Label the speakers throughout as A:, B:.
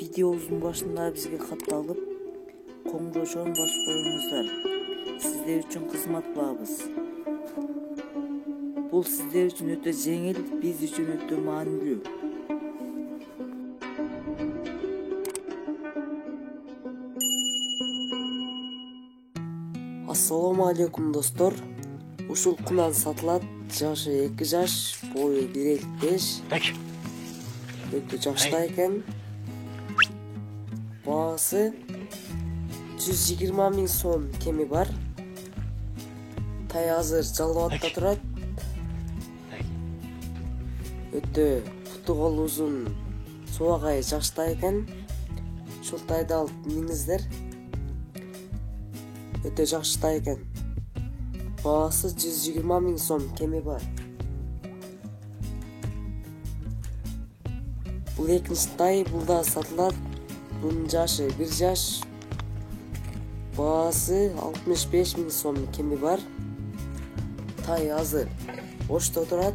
A: Videomuzun başında bizge kатталып, коңгурошоң бас коюңуздар. Сиздер үчүн кызмат кылабыз. Бул сиздер үчүн өтө жеңил, биз үчүн өтө маанилүү. Ассаламу алейкум достор. Ушул кунан сатылат. Жашы 2 жаш, бою 1,5. Өтө жашта экен. Баасы 120 000 сом кеми бар. Тай азыр Жалал-Абадта турат. Өтө буту колу узун, суагай жашта экен. Ушул тайды алып миниңиздер. Өтө жашта экен. Баасы 120 000 сом кеми бар. Бул экинчи тай, бул да сатылат. Bunun жашы 1 жаш. Баасы 65 000 сом кеми бар. Тай азыр Ошто турат.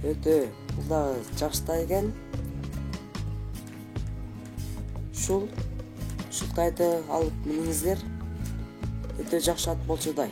A: Өтө бул да жашта экен. Ушул тайды алып миниңиздер. Өтө жакшы ат болчу дай.